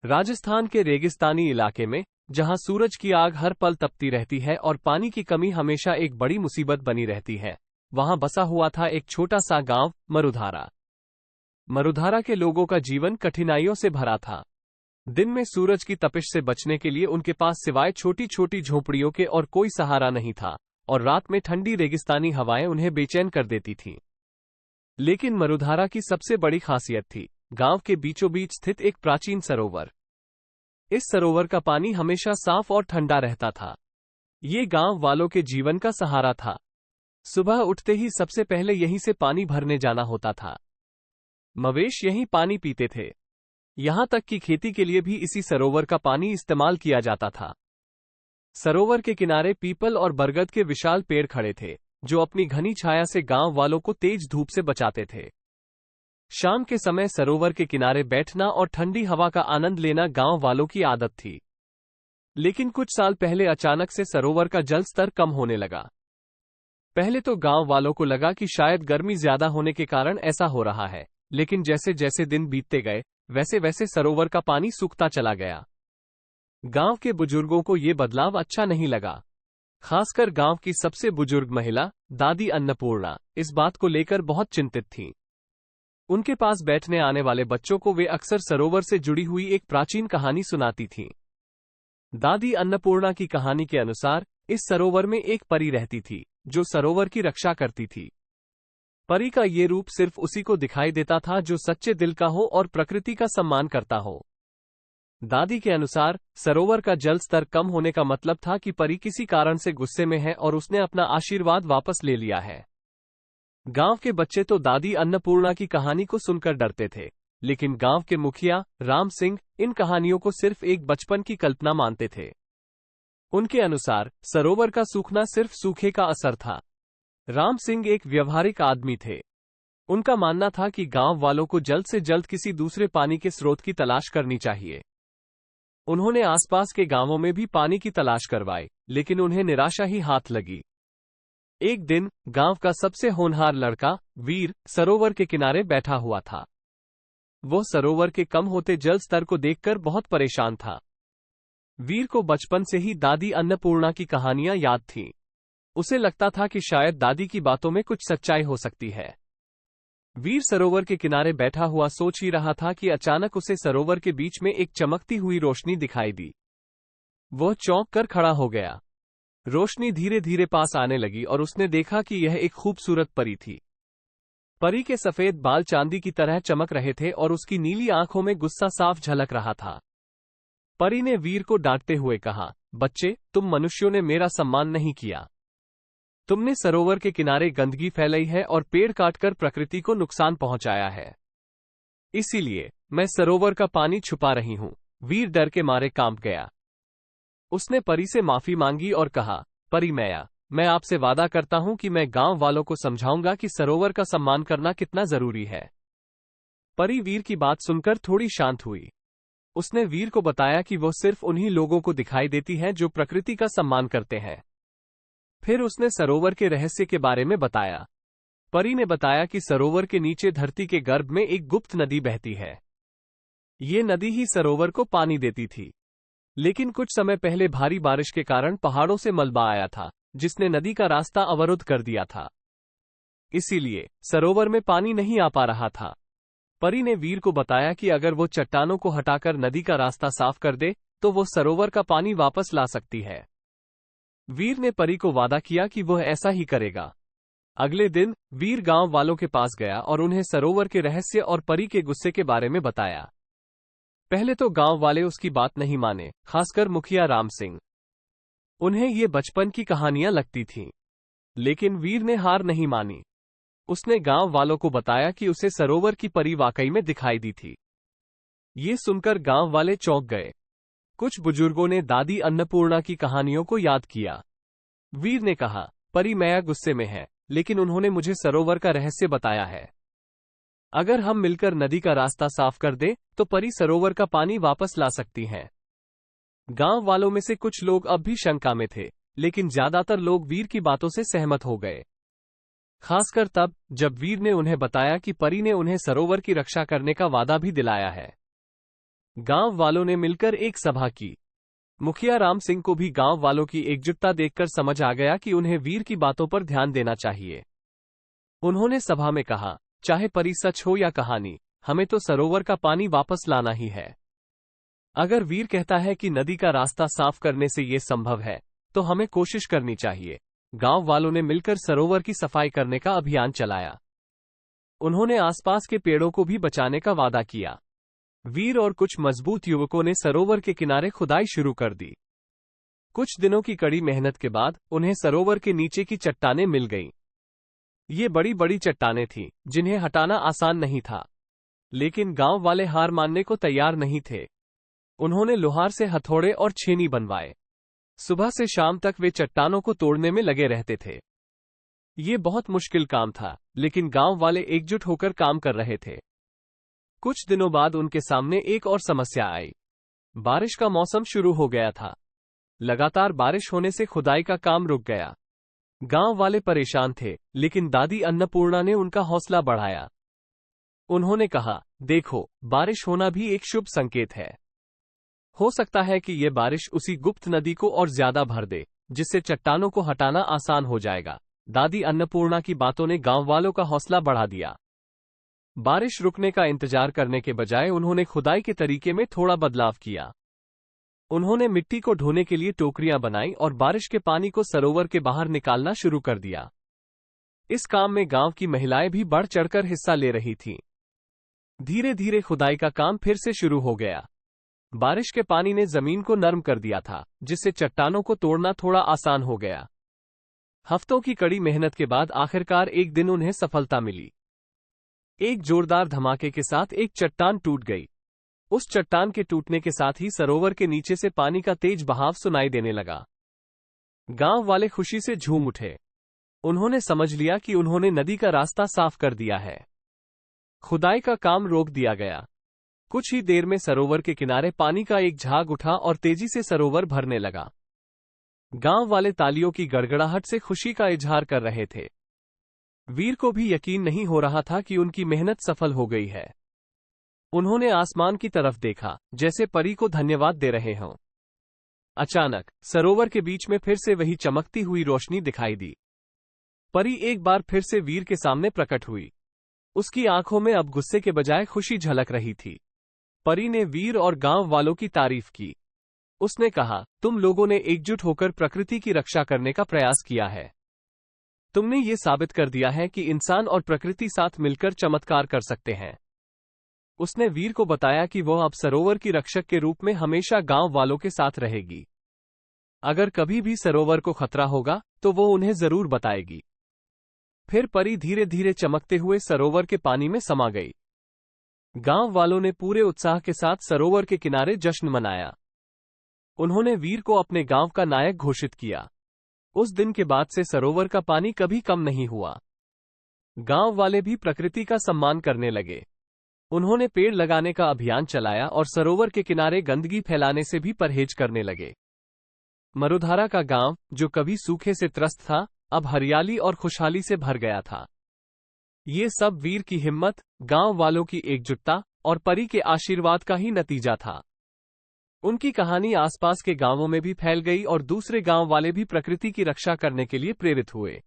राजस्थान के रेगिस्तानी इलाके में, जहां सूरज की आग हर पल तपती रहती है और पानी की कमी हमेशा एक बड़ी मुसीबत बनी रहती है, वहां बसा हुआ था एक छोटा सा गांव मरुधारा। मरुधारा के लोगों का जीवन कठिनाइयों से भरा था। दिन में सूरज की तपिश से बचने के लिए उनके पास सिवाय छोटी छोटी झोपड़ियों के और कोई सहारा नहीं था, और रात में ठंडी रेगिस्तानी हवाएं उन्हें बेचैन कर देती थीं। लेकिन मरुधारा की सबसे बड़ी खासियत थी गांव के बीचों बीच स्थित एक प्राचीन सरोवर। इस सरोवर का पानी हमेशा साफ और ठंडा रहता था। ये गांव वालों के जीवन का सहारा था। सुबह उठते ही सबसे पहले यहीं से पानी भरने जाना होता था। मवेश यहीं पानी पीते थे। यहां तक कि खेती के लिए भी इसी सरोवर का पानी इस्तेमाल किया जाता था। सरोवर के किनारे पीपल और बरगद के विशाल पेड़ खड़े थे, जो अपनी घनी छाया से गांव वालों को तेज धूप से बचाते थे। शाम के समय सरोवर के किनारे बैठना और ठंडी हवा का आनंद लेना गांव वालों की आदत थी। लेकिन कुछ साल पहले अचानक से सरोवर का जल स्तर कम होने लगा। पहले तो गांव वालों को लगा कि शायद गर्मी ज्यादा होने के कारण ऐसा हो रहा है, लेकिन जैसे जैसे दिन बीतते गए, वैसे वैसे सरोवर का पानी सूखता चला गया। गांव के बुजुर्गों को ये बदलाव अच्छा नहीं लगा। खासकर गांव की सबसे बुजुर्ग महिला, दादी अन्नपूर्णा, इस बात को लेकर बहुत चिंतित थीं। उनके पास बैठने आने वाले बच्चों को वे अक्सर सरोवर से जुड़ी हुई एक प्राचीन कहानी सुनाती थीं। दादी अन्नपूर्णा की कहानी के अनुसार इस सरोवर में एक परी रहती थी, जो सरोवर की रक्षा करती थी। परी का ये रूप सिर्फ उसी को दिखाई देता था जो सच्चे दिल का हो और प्रकृति का सम्मान करता हो। दादी के अनुसार सरोवर का जल स्तर कम होने का मतलब था कि परी किसी कारण से गुस्से में है और उसने अपना आशीर्वाद वापस ले लिया है। गांव के बच्चे तो दादी अन्नपूर्णा की कहानी को सुनकर डरते थे, लेकिन गांव के मुखिया राम सिंह इन कहानियों को सिर्फ एक बचपन की कल्पना मानते थे। उनके अनुसार सरोवर का सूखना सिर्फ सूखे का असर था। राम सिंह एक व्यवहारिक आदमी थे। उनका मानना था कि गांव वालों को जल्द से जल्द किसी दूसरे पानी के स्रोत की तलाश करनी चाहिए। उन्होंने आसपास के गांवों में भी पानी की तलाश करवाई, लेकिन उन्हें निराशा ही हाथ लगी। एक दिन गांव का सबसे होनहार लड़का वीर सरोवर के किनारे बैठा हुआ था। वो सरोवर के कम होते जल स्तर को देखकर बहुत परेशान था। वीर को बचपन से ही दादी अन्नपूर्णा की कहानियां याद थीं। उसे लगता था कि शायद दादी की बातों में कुछ सच्चाई हो सकती है। वीर सरोवर के किनारे बैठा हुआ सोच ही रहा था कि अचानक उसे सरोवर के बीच में एक चमकती हुई रोशनी दिखाई दी। वह चौंक कर खड़ा हो गया। रोशनी धीरे धीरे पास आने लगी और उसने देखा कि यह एक खूबसूरत परी थी। परी के सफेद बाल चांदी की तरह चमक रहे थे और उसकी नीली आंखों में गुस्सा साफ झलक रहा था। परी ने वीर को डांटते हुए कहा, बच्चे, तुम मनुष्यों ने मेरा सम्मान नहीं किया। तुमने सरोवर के किनारे गंदगी फैलाई है और पेड़ काटकर प्रकृति को नुकसान पहुंचाया है। इसीलिए मैं सरोवर का पानी छुपा रही हूं। वीर डर के मारे कांप गया। उसने परी से माफी मांगी और कहा, परी मैया, मैं आपसे वादा करता हूं कि मैं गांव वालों को समझाऊंगा कि सरोवर का सम्मान करना कितना जरूरी है। परी वीर की बात सुनकर थोड़ी शांत हुई। उसने वीर को बताया कि वो सिर्फ उन्हीं लोगों को दिखाई देती है जो प्रकृति का सम्मान करते हैं। फिर उसने सरोवर के रहस्य के बारे में बताया। परी ने बताया कि सरोवर के नीचे धरती के गर्भ में एक गुप्त नदी बहती है। ये नदी ही सरोवर को पानी देती थी। लेकिन कुछ समय पहले भारी बारिश के कारण पहाड़ों से मलबा आया था, जिसने नदी का रास्ता अवरुद्ध कर दिया था। इसीलिए सरोवर में पानी नहीं आ पा रहा था। परी ने वीर को बताया कि अगर वो चट्टानों को हटाकर नदी का रास्ता साफ कर दे, तो वो सरोवर का पानी वापस ला सकती है। वीर ने परी को वादा किया कि वह ऐसा ही करेगा। अगले दिन वीर गांव वालों के पास गया और उन्हें सरोवर के रहस्य और परी के गुस्से के बारे में बताया। पहले तो गांव वाले उसकी बात नहीं माने, खासकर मुखिया राम सिंह। उन्हें ये बचपन की कहानियां लगती थीं। लेकिन वीर ने हार नहीं मानी। उसने गांव वालों को बताया कि उसे सरोवर की परी वाकई में दिखाई दी थी। ये सुनकर गांव वाले चौंक गए। कुछ बुजुर्गों ने दादी अन्नपूर्णा की कहानियों को याद किया। वीर ने कहा, परी मैया गुस्से में है, लेकिन उन्होंने मुझे सरोवर का रहस्य बताया है। अगर हम मिलकर नदी का रास्ता साफ कर दें, तो परी सरोवर का पानी वापस ला सकती हैं। गांव वालों में से कुछ लोग अब भी शंका में थे, लेकिन ज्यादातर लोग वीर की बातों से सहमत हो गए। खासकर तब जब वीर ने उन्हें बताया कि परी ने उन्हें सरोवर की रक्षा करने का वादा भी दिलाया है। गांव वालों ने मिलकर एक सभा की। मुखिया राम सिंह को भी गांव वालों की एकजुटता देखकर समझ आ गया कि उन्हें वीर की बातों पर ध्यान देना चाहिए। उन्होंने सभा में कहा, चाहे परी सच हो या कहानी, हमें तो सरोवर का पानी वापस लाना ही है। अगर वीर कहता है कि नदी का रास्ता साफ करने से ये संभव है, तो हमें कोशिश करनी चाहिए। गांव वालों ने मिलकर सरोवर की सफाई करने का अभियान चलाया। उन्होंने आसपास के पेड़ों को भी बचाने का वादा किया। वीर और कुछ मजबूत युवकों ने सरोवर के किनारे खुदाई शुरू कर दी। कुछ दिनों की कड़ी मेहनत के बाद उन्हें सरोवर के नीचे की चट्टानें मिल गईं। ये बड़ी बड़ी चट्टानें थीं, जिन्हें हटाना आसान नहीं था। लेकिन गांव वाले हार मानने को तैयार नहीं थे। उन्होंने लोहार से हथौड़े और छेनी बनवाए। सुबह से शाम तक वे चट्टानों को तोड़ने में लगे रहते थे। ये बहुत मुश्किल काम था, लेकिन गांव वाले एकजुट होकर काम कर रहे थे। कुछ दिनों बाद उनके सामने एक और समस्या आई। बारिश का मौसम शुरू हो गया था। लगातार बारिश होने से खुदाई का काम रुक गया। गांव वाले परेशान थे, लेकिन दादी अन्नपूर्णा ने उनका हौसला बढ़ाया। उन्होंने कहा, देखो, बारिश होना भी एक शुभ संकेत है। हो सकता है कि यह बारिश उसी गुप्त नदी को और ज्यादा भर दे, जिससे चट्टानों को हटाना आसान हो जाएगा। दादी अन्नपूर्णा की बातों ने गांव वालों का हौसला बढ़ा दिया। बारिश रुकने का इंतजार करने के बजाय उन्होंने खुदाई के तरीके में थोड़ा बदलाव किया। उन्होंने मिट्टी को ढोने के लिए टोकरियां बनाई और बारिश के पानी को सरोवर के बाहर निकालना शुरू कर दिया। इस काम में गांव की महिलाएं भी बढ़ चढ़कर हिस्सा ले रही थीं। धीरे धीरे खुदाई का काम फिर से शुरू हो गया। बारिश के पानी ने जमीन को नरम कर दिया था, जिससे चट्टानों को तोड़ना थोड़ा आसान हो गया। हफ्तों की कड़ी मेहनत के बाद आखिरकार एक दिन उन्हें सफलता मिली। एक जोरदार धमाके के साथ एक चट्टान टूट गई। उस चट्टान के टूटने के साथ ही सरोवर के नीचे से पानी का तेज बहाव सुनाई देने लगा। गांव वाले खुशी से झूम उठे। उन्होंने समझ लिया कि उन्होंने नदी का रास्ता साफ कर दिया है। खुदाई का काम रोक दिया गया। कुछ ही देर में सरोवर के किनारे पानी का एक झाग उठा और तेजी से सरोवर भरने लगा। गांव वाले तालियों की गड़गड़ाहट से खुशी का इजहार कर रहे थे। वीर को भी यकीन नहीं हो रहा था कि उनकी मेहनत सफल हो गई है। उन्होंने आसमान की तरफ देखा, जैसे परी को धन्यवाद दे रहे हों। अचानक सरोवर के बीच में फिर से वही चमकती हुई रोशनी दिखाई दी। परी एक बार फिर से वीर के सामने प्रकट हुई। उसकी आंखों में अब गुस्से के बजाय खुशी झलक रही थी। परी ने वीर और गांव वालों की तारीफ की। उसने कहा, तुम लोगों ने एकजुट होकर प्रकृति की रक्षा करने का प्रयास किया है। तुमने ये साबित कर दिया है कि इंसान और प्रकृति साथ मिलकर चमत्कार कर सकते हैं। उसने वीर को बताया कि वह अब सरोवर की रक्षक के रूप में हमेशा गांव वालों के साथ रहेगी। अगर कभी भी सरोवर को खतरा होगा, तो वो उन्हें जरूर बताएगी। फिर परी धीरे धीरे चमकते हुए सरोवर के पानी में समा गई। गांव वालों ने पूरे उत्साह के साथ सरोवर के किनारे जश्न मनाया। उन्होंने वीर को अपने गांव का नायक घोषित किया। उस दिन के बाद से सरोवर का पानी कभी कम नहीं हुआ। गांव वाले भी प्रकृति का सम्मान करने लगे। उन्होंने पेड़ लगाने का अभियान चलाया और सरोवर के किनारे गंदगी फैलाने से भी परहेज करने लगे। मरुधारा का गांव, जो कभी सूखे से त्रस्त था, अब हरियाली और खुशहाली से भर गया था। ये सब वीर की हिम्मत, गांव वालों की एकजुटता और परी के आशीर्वाद का ही नतीजा था। उनकी कहानी आसपास के गांवों में भी फैल गई और दूसरे गांव वाले भी प्रकृति की रक्षा करने के लिए प्रेरित हुए।